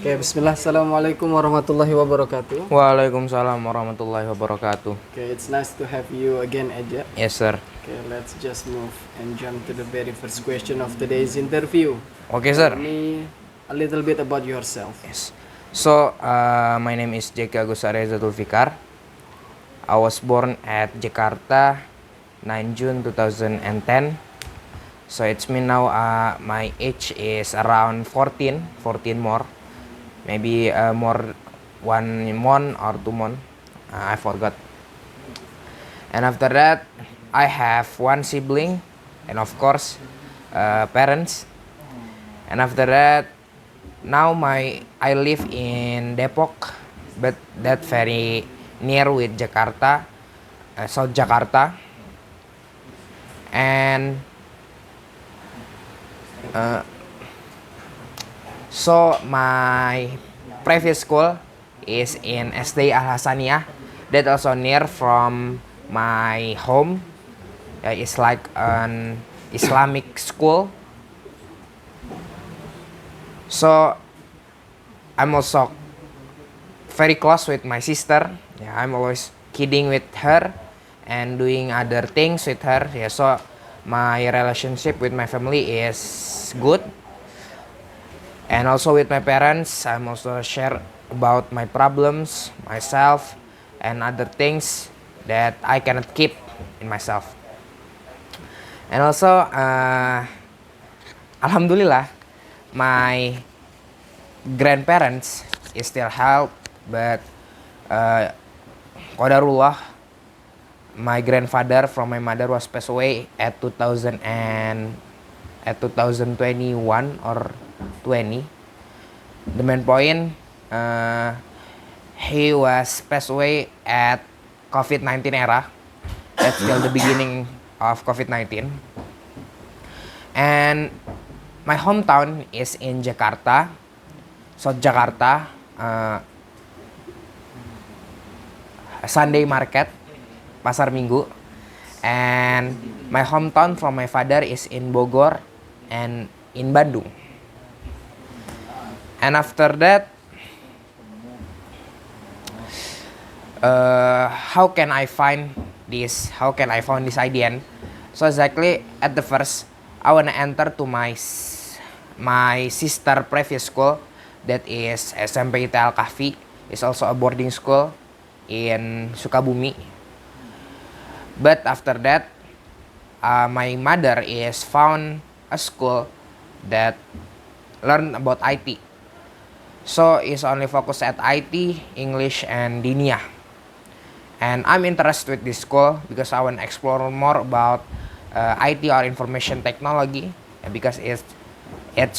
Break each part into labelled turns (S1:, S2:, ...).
S1: Oke, bismillah. Assalamualaikum warahmatullahi wabarakatuh.
S2: Waalaikumsalam warahmatullahi wabarakatuh.
S1: Okay, it's nice to have you again, Eja.
S2: Yes, sir.
S1: Okay, let's just move and jump to the very first question of today's interview.
S2: Okay,
S1: Tell
S2: sir.
S1: me a little bit about yourself.
S2: Yes. So, my name is Jeki Agus Arya Zulfikar. I was born at Jakarta, 9 June 2010. So it's me now. My age is around 14 more, maybe more 1 month or 2 month. I forgot. And after that, I have one sibling, and of course, parents. And after that, now I live in Depok, but that very near with Jakarta, South Jakarta. And so my previous school is in SD Al Hasaniyah, that also near from my home. It's like an Islamic school. So I'm also very close with my sister. Yeah, I'm always kidding with her and doing other things with her. Yeah, so my relationship with my family is good. And also with my parents, I'm also share about my problems, myself, and other things that I cannot keep in myself. And also, alhamdulillah, my grandparents is still help, but qadarullah, my grandfather from my mother was passed away at 2021 or 20. The main point, he was passed away at COVID-19 era. That's still the beginning of COVID-19. And my hometown is in Jakarta, South Jakarta, Sunday market, pasar minggu. And my hometown from my father is in Bogor and in Bandung. And after that, how can I find this? How can I find this idea? So exactly at the first, I wanna enter to my sister previous school, that is SMP Al Kahfi. Is also a boarding school in Sukabumi. But after that, my mother is found a school that learn about IT. So is only focus at IT, English, and Diniyah. And I'm interested with this school because I want to explore more about IT or information technology, because it's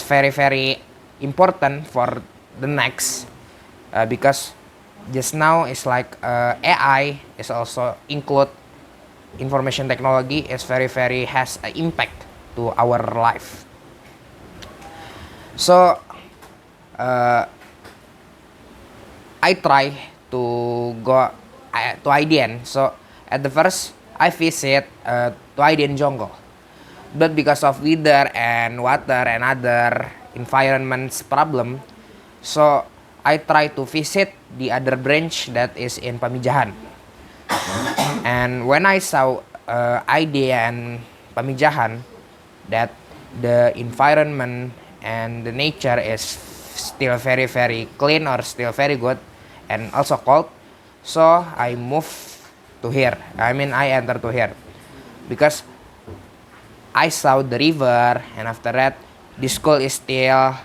S2: very important for the next, because just now it's like AI is also include information technology, is very has an impact to our life. So I try to go to IDN. So at the first I visit to IDN Jonggol, but because of weather and water and other environments problem, so I try to visit the other branch that is in Pamijahan. And when I saw IDN Pamijahan, that the environment and the nature is still very clean or still very good and also cold, so I moved to here. I enter to here because I saw the river, and after that the school is still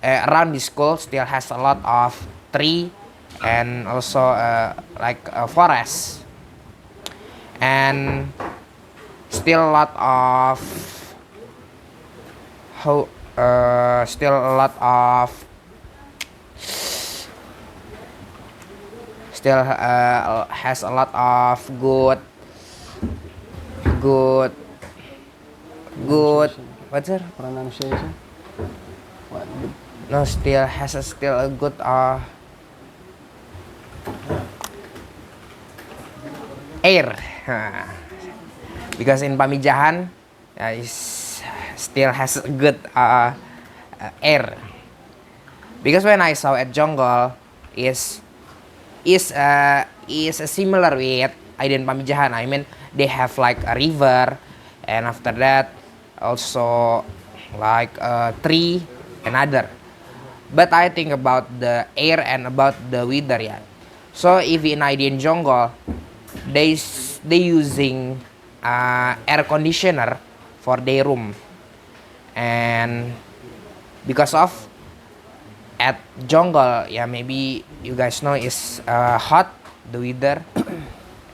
S2: around the school still has a lot of tree and also like a forest, and still a lot of how still a lot of still has a lot of good what's it,
S1: Pronunciation? What?
S2: no, still has a still a good air. Because in Pamijahan is still has a good air. because when I saw at Jonggol is similar with Aiden Pamijahan. I mean, they have like a river, and after that also like a tree and other. But I think about the air and about the weather, yeah. So if in Aiden Jonggol, they using air conditioner for their room, and because of at Jonggol, yeah, maybe you guys know is hot the weather,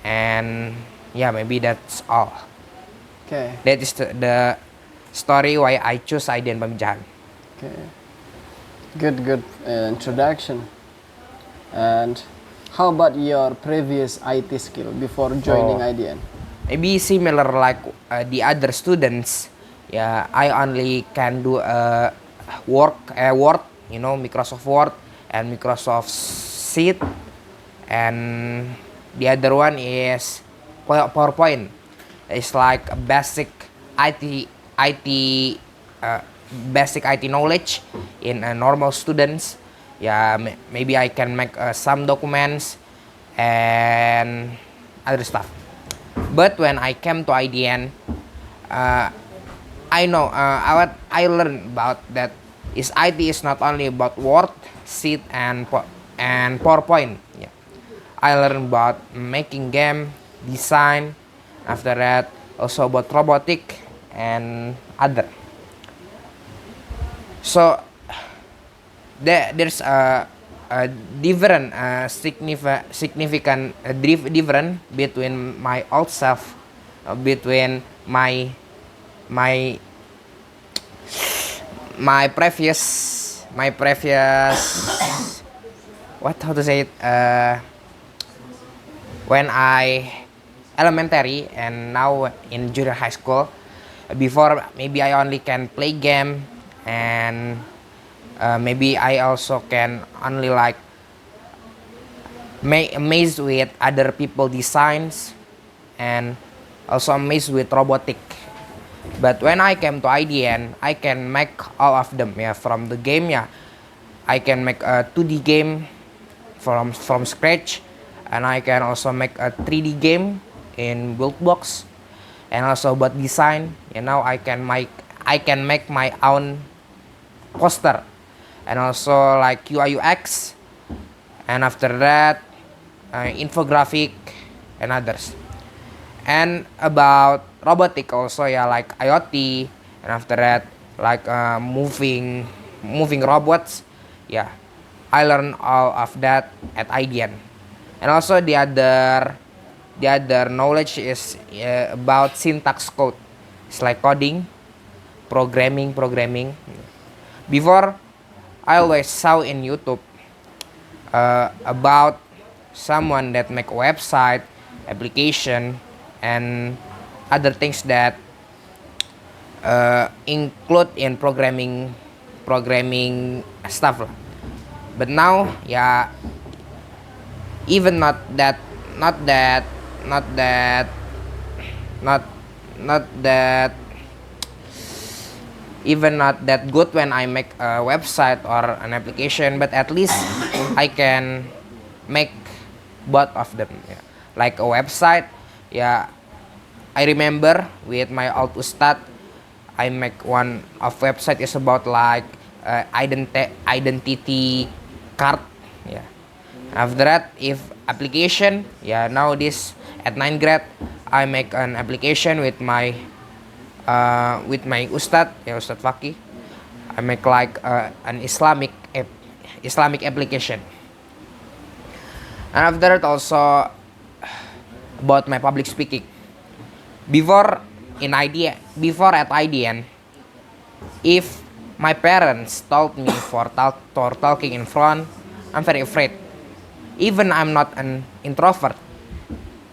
S2: and yeah, maybe that's all.
S1: Okay.
S2: That is the story why I choose Aiden Pamijahan.
S1: Okay. Good introduction. And how about your previous IT skill before joining
S2: Oh.
S1: IDN?
S2: Maybe similar like the other students. Yeah, I only can do Word, you know, Microsoft Word and Microsoft Sheet, and the other one is PowerPoint. It's like a IT uh, basic IT knowledge in normal students. Yeah, maybe I can make some documents and other stuff. But when I came to IDN, uh, I know what I learned about that is IT is not only about Word, Sheet, and PowerPoint. Yeah, I learned about making game, design. After that, also about robotic and other. So there's a different significant different between my old self, between my my previous what how to say it when I elementary and now in junior high school. Before maybe I only can play game, and maybe I also can only like amazed with other people designs, and also amazed with robotic. But when I came to IDN, I can make all of them, yeah, from the game, yeah. I can make a 2D game from scratch, and I can also make a 3D game in Buildbox, and also about design. You know, I can make my own poster, and also like UI UX, and after that infographic and others. And about robotic also, yeah, like IoT, and after that like moving robots, yeah. I learned all of that at IDN. And also the other knowledge is about syntax code. It's like coding, programming. Before, I always saw in YouTube about someone that make website, application, and other things that include in programming stuff lah. But now, yeah, even not that, not that, not not that, even not that good when I make a website or an application. But at least I can make both of them. Yeah. Like a website, yeah. I remember with my old ustad, I make one of website is about like identity card. Yeah. After that, if application, yeah. Now this at 9th grade, I make an application with my ustad, yeah, Ustad Faki. I make like an Islamic application. And after that also about my public speaking. Before at IDN, if my parents told me for talking in front, I'm very afraid. Even I'm not an introvert,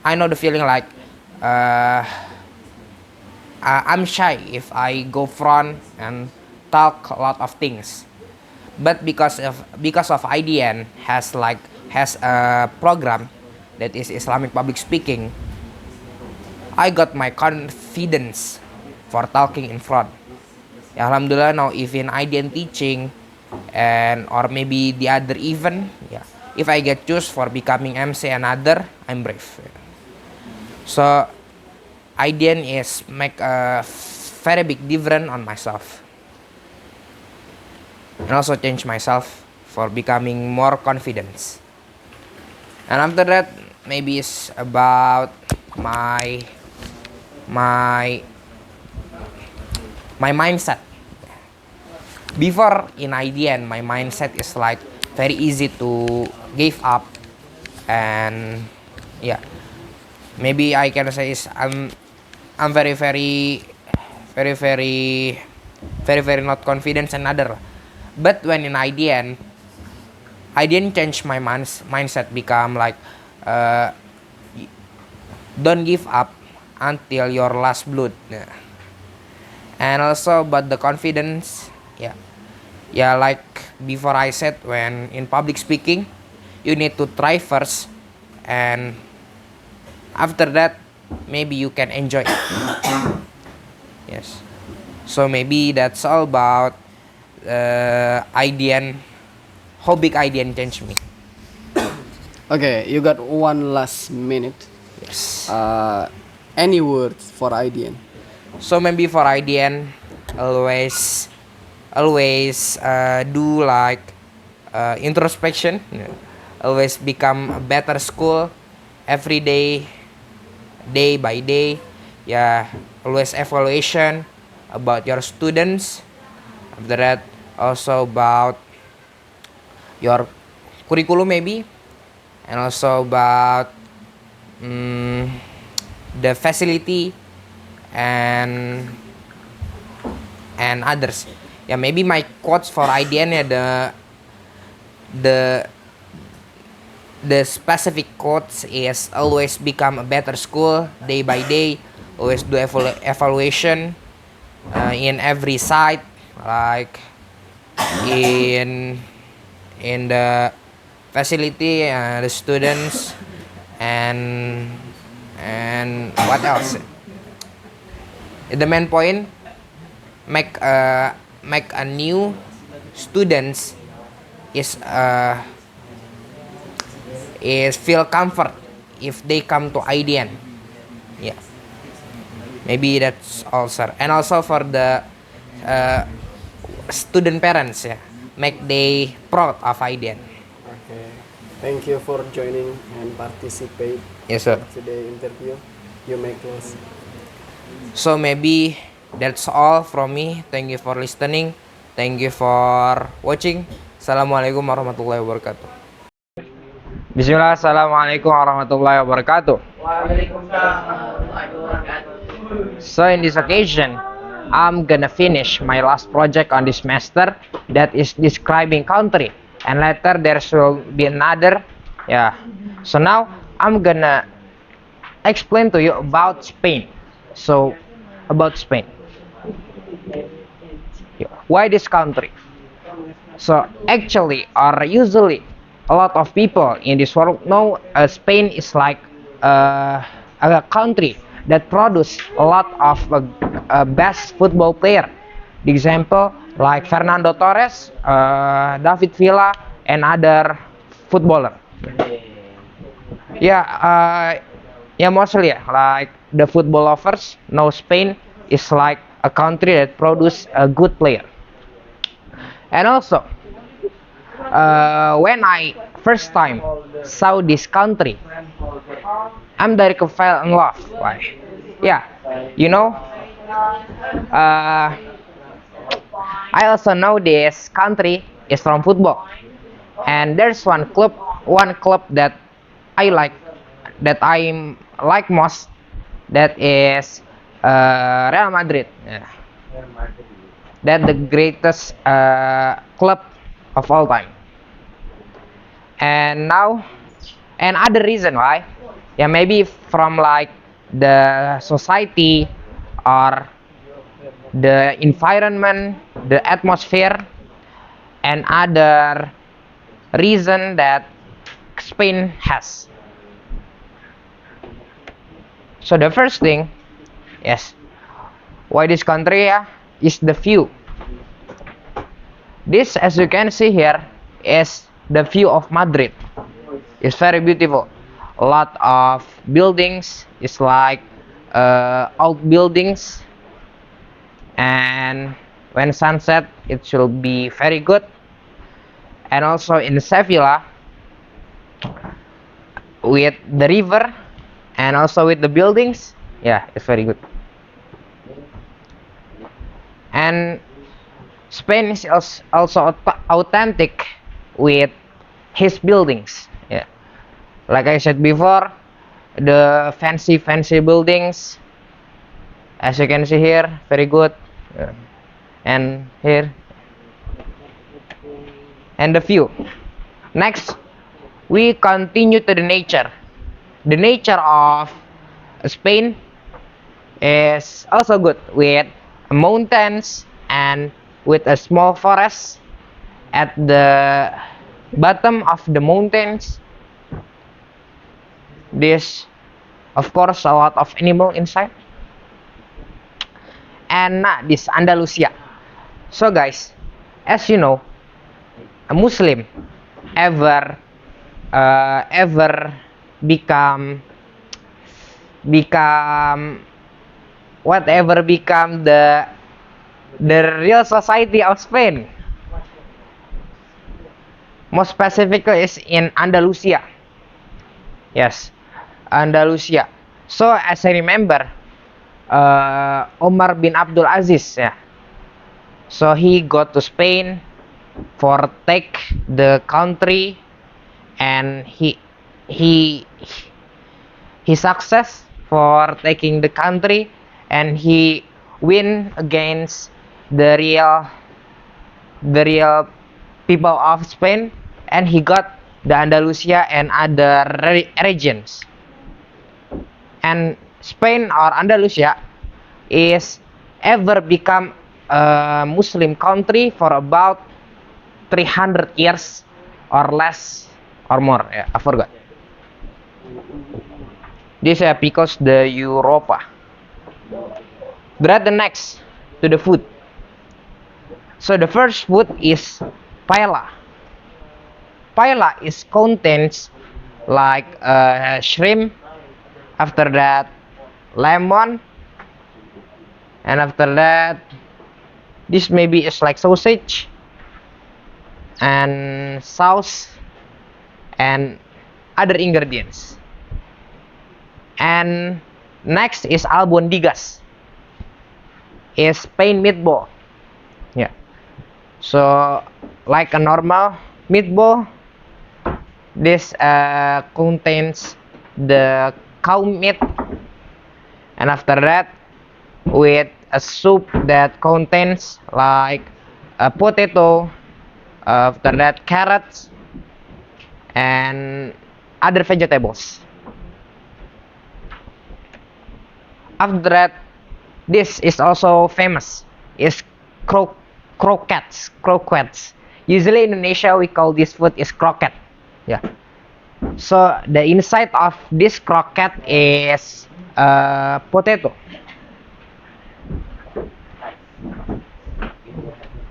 S2: I know the feeling like I'm shy if I go front and talk a lot of things. But because of IDN has a program that is Islamic public speaking, I got my confidence for talking in front. Ya, alhamdulillah now even IDN teaching, and or maybe the other event. Yeah, if I get choose for becoming MC another, I'm brave. So idean is make a very big difference on myself, and also change myself for becoming more confidence. And after that, maybe it's about my my my mindset. Before in IDN, my mindset is like very easy to give up, and yeah, maybe I can say is I'm very not confident and other. But when in IDN, I didn't change my mindset become like uh, don't give up until your last blood. Yeah. And also about the confidence, yeah, like before I said, when in public speaking, you need to try first, and after that maybe you can enjoy it. Yes, so maybe that's all about IDN, how big IDN changed me.
S1: Okay, you got 1 last minute.
S2: Yes,
S1: Any words for IDN?
S2: so maybe for IDN, always do like introspection. Yeah. Always become a better school every day, day by day. Yeah, always evaluation about your students. After that, also about your curriculum maybe, and also about the facility and others. Yeah, maybe my quotes for IDN, ya, the the specific quotes is always become a better school day by day. Always do evaluation in every site, like in the facility, the students, and what else? The main point, make a new students is feel comfort if they come to IDN. Yeah, maybe that's all, sir. And also for the student parents, yeah, make they proud of IDN.
S1: Okay. Thank you for joining and participate
S2: Yes, sir.
S1: today interview. You may close.
S2: So maybe that's all from me. Thank you for listening. Thank you for watching. Assalamualaikum warahmatullahi wabarakatuh. Bismillah, assalamualaikum warahmatullahi wabarakatuh. So in this occasion, I'm gonna finish my last project on this semester, that is describing country, and later there will be another. Yeah. So now I'm gonna explain to you about Spain. So about Spain. Why this country? So actually, or usually, a lot of people in this world know Spain is like a country that produce a lot of best football player. The example like Fernando Torres, David Villa, and other footballer. Yeah, mostly, like the football lovers know Spain is like a country that produce a good player. And also, when I first time saw this country, I'm directly fell in love. Why? Yeah, you know, uh, I also know this country is from football, and there's one club that I like, that I like most, that is Real Madrid. Yeah. That the greatest club of all time. And now, and other reason why, yeah, maybe from like the society or the environment, the atmosphere, and other reason that Spain has. So the first thing, yes, why this country, is the view. This, as you can see here, is the view of Madrid. It's very beautiful. A lot of buildings. It's like old buildings, and when sunset, it should be very good. And also in Sevilla, with the river and also with the buildings, yeah, it's very good. And Spain is also authentic with his buildings. Yeah, like I said before, the fancy buildings, as you can see here, very good. Yeah. And here, and the view. Next, we continue to the nature. The nature of Spain is also good with mountains and with a small forest at the bottom of the mountains. This, of course, a lot of animal inside. And this Andalusia. So guys, as you know, a Muslim ever become whatever become the real society of Spain, most specifically is in Andalusia. Yes, Andalusia. So as I remember, Omar bin Abdul Aziz, yeah, so he got to Spain for take the country, and he success for taking the country, and he win against the real people of Spain, and he got the Andalusia and other regions. And Spain or Andalusia is ever become a Muslim country for about 300 years or less or more. Yeah, I forgot. This is because the Europa. But the next to the food. So the first food is paella. Paella is contains like shrimp. After that, lemon, and after that, this maybe is like sausage and sauce and other ingredients. And next is albondigas, is Spain meatball. Yeah, so like a normal meatball, this contains the cow meat, and after that, with a soup that contains like a potato, after that carrots and other vegetables. After that, this is also famous, is croquettes. Usually in Indonesia we call this food is croquette. Yeah, so the inside of this croquette is potato.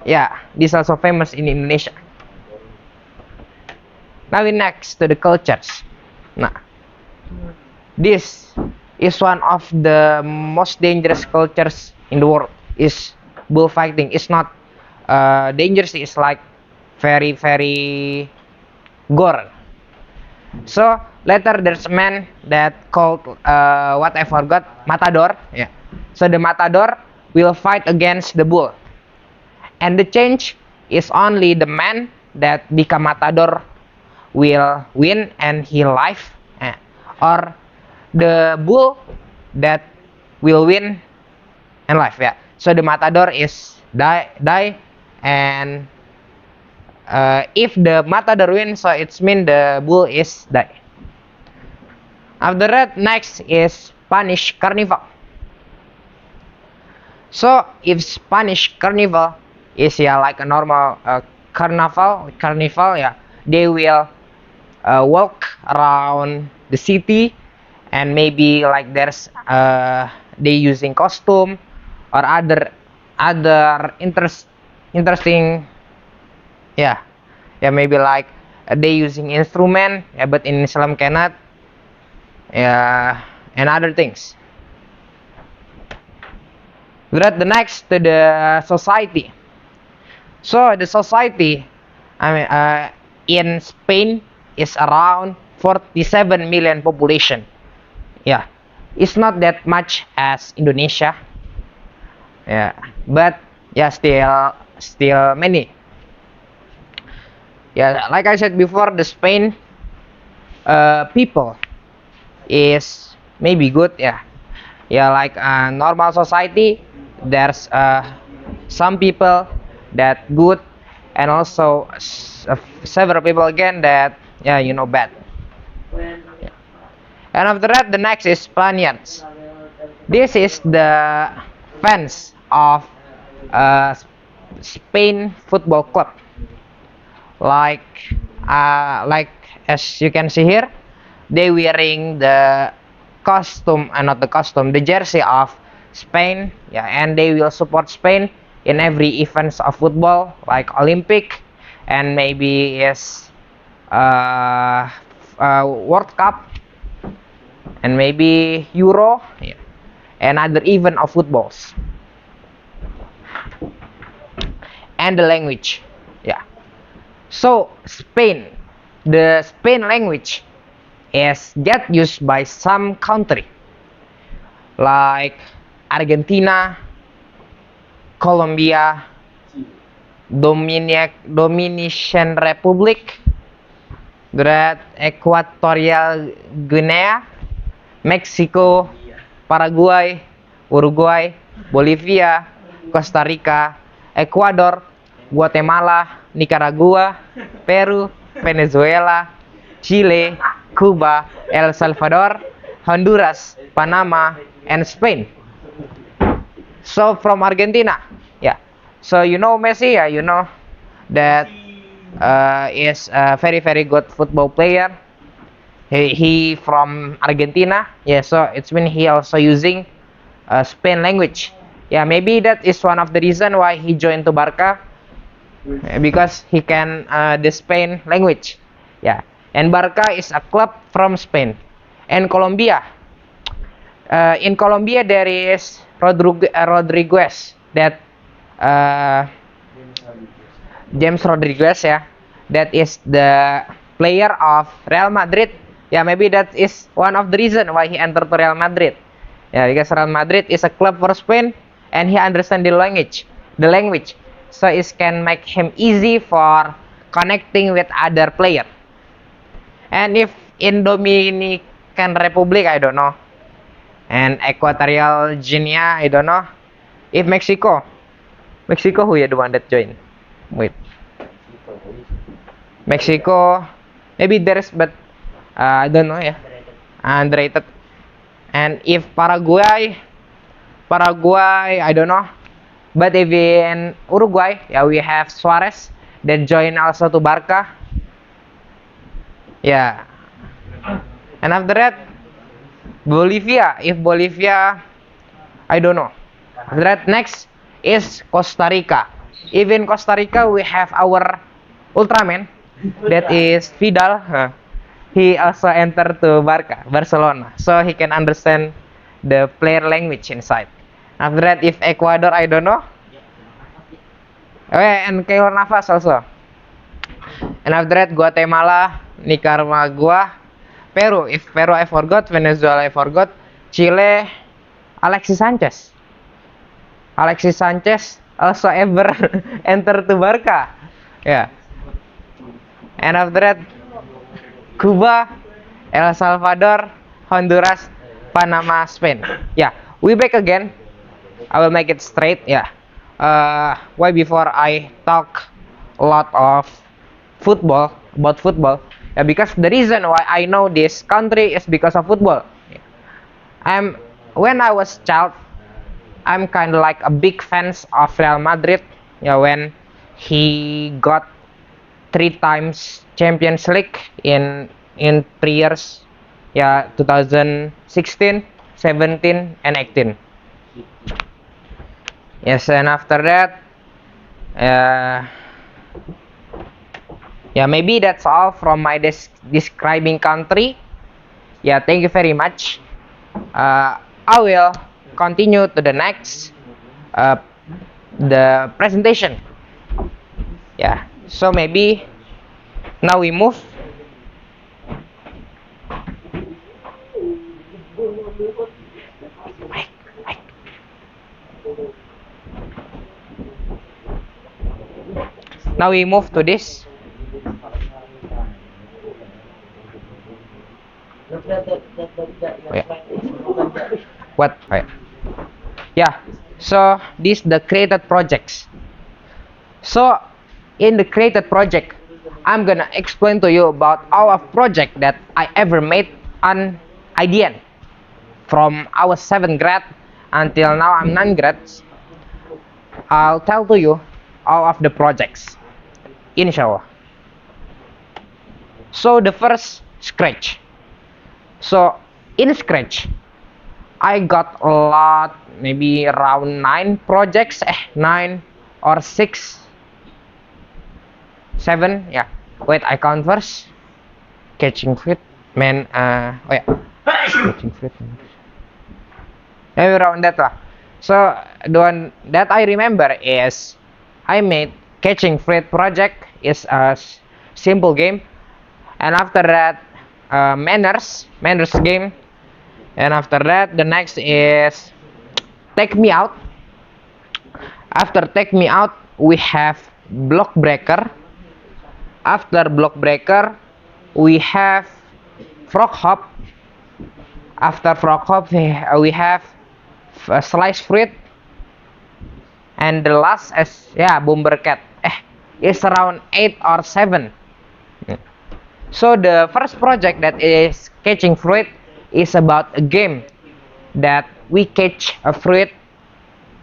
S2: Yeah, this also famous in Indonesia. Now we next to the cultures. Nah, this is one of the most dangerous cultures in the world, is bullfighting. It's not dangerous, it's like very gore. So later there's a man that called what I forgot, Matador. Yeah, so the Matador will fight against the bull, and the change is only the man that become Matador will win and he life, or the bull that will win and life. Yeah, so the Matador is die, and if the Matador wins, so it's mean the bull is die. After that, next is Spanish Carnival. So if Spanish Carnival is like a normal carnival, yeah, they will walk around the city, and maybe like there's they using costume or other interesting Yeah, yeah, maybe like they using instrument, yeah, but in Islam cannot. Yeah, and other things. That the next to the society. So the society, I mean, in Spain is around 47 million population. Yeah, it's not that much as Indonesia. Yeah, but yeah, still many. Yeah, like I said before, the Spain people is maybe good. Yeah, yeah, like normal society. There's some people that good, and also several people again that bad. And after that, the next is Spaniards. This is the fans of uh, Spain football club. Like as you can see here, they wearing the costume, not the costume, the jersey of Spain. Yeah, and they will support Spain in every events of football, like Olympic, and maybe is World Cup, and maybe Euro, yeah, and other event of footballs. And the language, yeah. So Spain, the Spain language is get used by some country like Argentina, Colombia, Dominican Republic, that Equatorial Guinea, Mexico, Paraguay, Uruguay, Bolivia, Costa Rica, Ecuador, Guatemala, Nicaragua, Peru, Venezuela, Chile, Cuba, El Salvador, Honduras, Panama, and Spain. So from Argentina, yeah. So you know Messi, yeah, you know that is a very good football player. He from Argentina, yeah. So it's when he also using Spain language. Yeah, maybe that is one of the reason why he joined to Barca, because he can the Spain language. Yeah, and Barca is a club from Spain. And Colombia, in Colombia there is Rodriguez, that uh, James Rodriguez, yeah, that is the player of Real Madrid. Yeah, maybe that is one of the reason why he entered to Real Madrid. Yeah, because Real Madrid is a club for Spain, and he understand the language, so it can make him easy for connecting with other player. And if in Dominican Republic, I don't know, and Equatorial Guinea, I don't know. If Mexico, who is the one that joined? Wait, Mexico, maybe there's, but I don't know. Yeah, underrated. And if Paraguay, I don't know. But if in Uruguay, yeah, we have Suarez that joined also to Barca. Yeah, and after that, Bolivia. If Bolivia, I don't know. After that, next is Costa Rica. Even Costa Rica, we have our Ultraman, that is Vidal. He also entered to Barcelona, so he can understand the player language inside. After that, if Ecuador, I don't know. Oh yeah, and Keylor Navas also. And after that, Guatemala, Nicaragua, Peru. If Peru, I forgot. Venezuela, I forgot. Chile, Alexis Sanchez. Alexis Sanchez also ever entered to Barca. Yeah. And after that, Cuba, El Salvador, Honduras, Panama, Spain. Yeah, we back again. I will make it straight. Yeah. Why before I talk a lot of about football? Yeah, because the reason why I know this country is because of football. When I was child, I'm kind of like a big fans of Real Madrid. Yeah, when he got 3 times Champions League in 3 years. Yeah, 2016, 17, and 18. Yes, and after that, Yeah, maybe that's all from my describing country. Yeah, thank you very much. I will continue to the next uh, the presentation. Yeah, so maybe now we move. Now we move to this. Oh, yeah. What? Oh, yeah. Yeah. So this the created projects. So in the created project, I'm gonna explain to you about all of project that I ever made on IDN from our 7th grade until now I'm 9th grade. I'll tell to you all of the projects, inshallah. So the first, Scratch. So in Scratch, I got a lot, maybe around 9 projects, 9 or 6, 7, yeah. Wait, I count first. Catching fruit, man. Oh yeah, catching fruit. Maybe around that lah. So the one that I remember is I made catching fruit project is a simple game, and after that manners game, and after that the next is take me out. After take me out we have block breaker. After block breaker we have frog hop. After frog hop we have slice fruit, and the last is bomber cat. Is around 8 or 7. So the first project that is catching fruit is about a game that we catch a fruit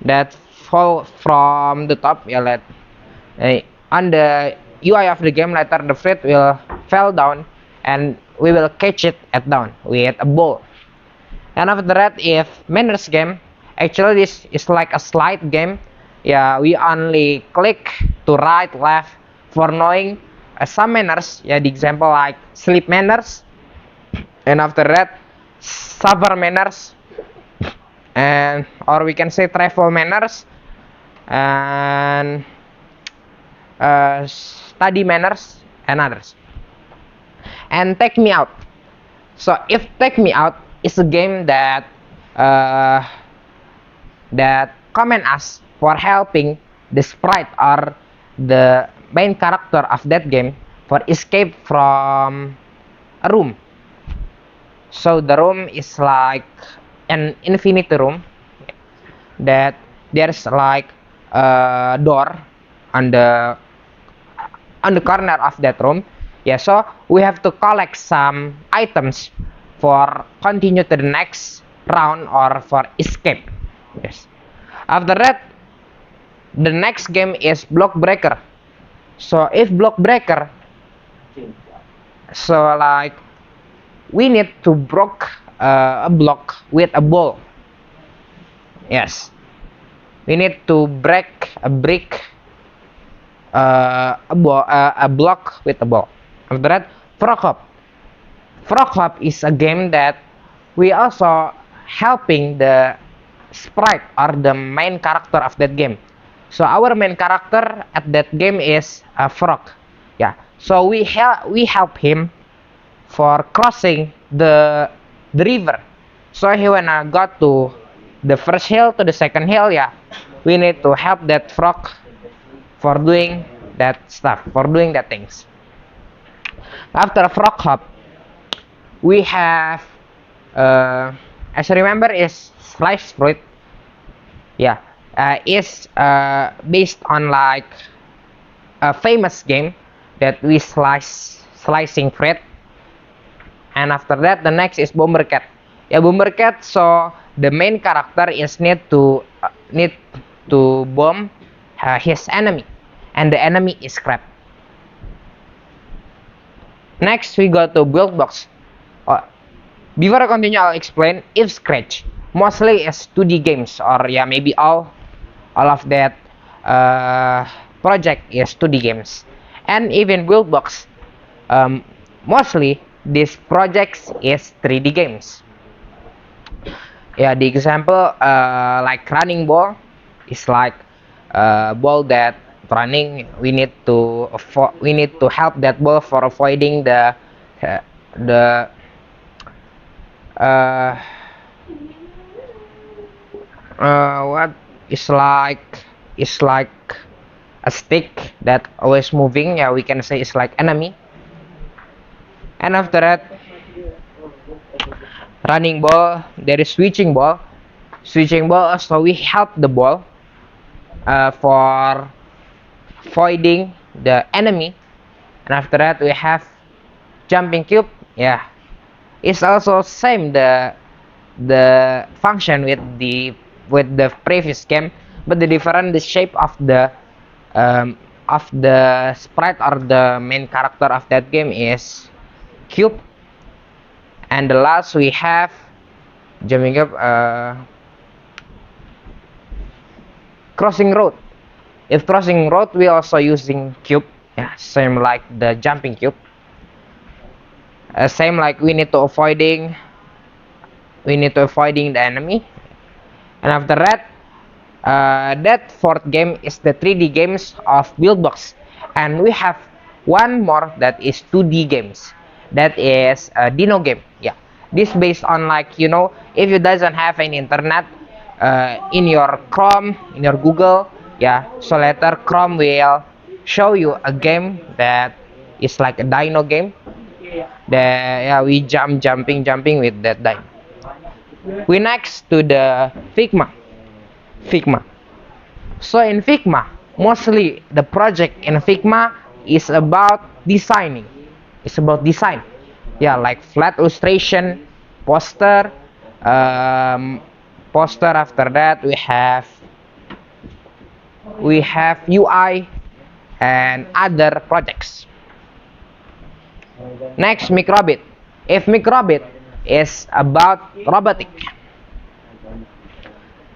S2: that fall from the top. On the UI of the game later the fruit will fall down and we will catch it at down with a ball. And after that, if manners game, actually this is like a slide game. Yeah, we only click to right, left for knowing some manners. Yeah, the example like sleep manners, and after that, suffer manners, and or we can say travel manners, and study manners and others. And take me out. So if take me out is a game that commend us for helping the sprite or the main character of that game for escape from a room. So the room is like an infinity room that there's like a door on the corner of that room. Yeah, so we have to collect some items for continue to the next round or for escape. Yes. After that, the next game is block breaker. So if block breaker, so like we need to break a block with a ball. Yes, we need to break a brick, a block with a ball. After that, frog hop. Frog hop is a game that we also helping the sprite or the main character of that game. So our main character at that game is a frog. Yeah. So we help him for crossing the river. So he wanna go to the first hill to the second hill. Yeah. We need to help that frog for doing that stuff, for doing that things. After frog hop, we have as I remember is slice fruit. Yeah, is based on like a famous game that we slicing fruit. And after that, the next is bomber cat. Yeah, bomber cat. So the main character is need to bomb his enemy, and the enemy is crab. Next, we go to build box. Before I continue, I'll explain if Scratch mostly is 2D games, or yeah, maybe all of that project is 2D games. And even Buildbox, mostly these projects is 3D games. Yeah, the example like running ball is like a ball that running. We need to help that ball for avoiding uh, the uh, what is like a stick that always moving. Yeah, we can say it's like enemy. And after that, running ball, there is switching ball. Switching ball, so we help the ball for avoiding the enemy. And after that, we have jumping cube. Yeah, it's also same the function with the previous game, but the shape of the sprite or the main character of that game is cube. And the last we have jumping up crossing road. If crossing road, we also using cube. Yeah, same like the jumping cube. Same like we need to avoiding the enemy. And after that, that fourth game is the 3D games of Buildbox. And we have one more that is 2D games. That is a Dino game. Yeah, this based on like if you doesn't have any internet in your Chrome, in your Google, yeah. So later Chrome will show you a game that is like a Dino game. Yeah, we jumping with that Dino. We next to the Figma. So in Figma, mostly the project in Figma is about designing. It's about design. Yeah, like flat illustration, poster, poster. After that, we have UI and other projects. Next, Microbit. If Microbit is about robotic,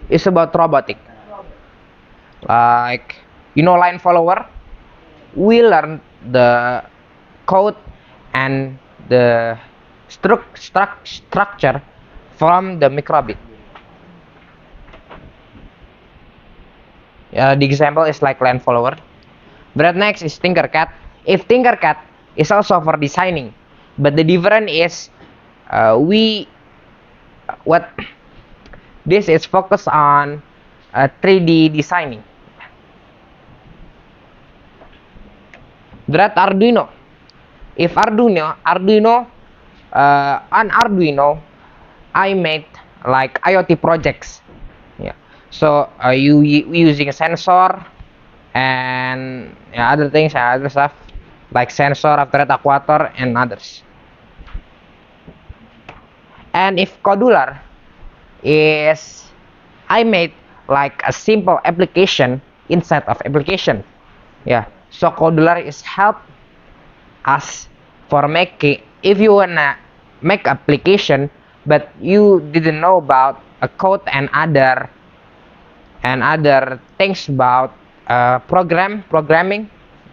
S2: it's about robotic. Like line follower, we learn the code and the structure from the Microbit. The example is like line follower. But next is Tinkercad. If Tinkercad is also for designing, but the difference is what this is focused on 3D designing. That Arduino. If Arduino on Arduino, I made like IoT projects. Yeah. So you using a sensor and other things and other stuff like sensor, after that actuator and others. And if Codular is I made like a simple application inside of application. Yeah. So Codular is help us for making, if you wanna make application but you didn't know about a code and other things about programming,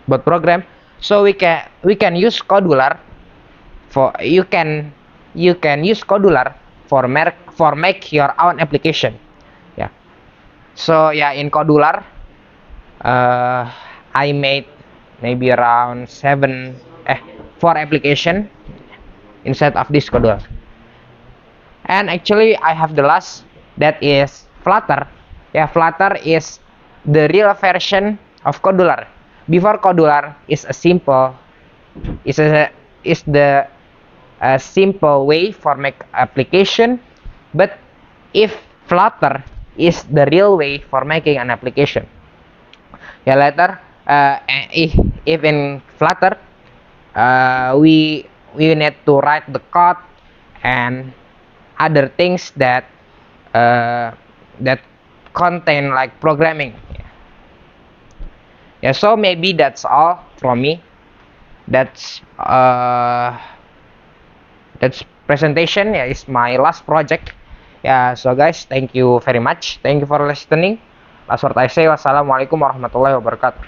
S2: but program. So we can use Codular for you can use Codular for make your own application. Yeah. So yeah, in Codular I made maybe around 4 application inside of this Codular. And actually I have the last, that is Flutter. Yeah, Flutter is the real version of Codular. Before Codular is a simple is the simple way for make application, but if Flutter is the real way for making an application. Yeah, later if in Flutter we need to write the code and other things that contain like programming. Yeah, so maybe that's all from me. That's presentation. Yeah, is my last project. Yeah, so guys, thank you very much. Thank you for listening. Last word I say, wassalamualaikum warahmatullahi wabarakatuh.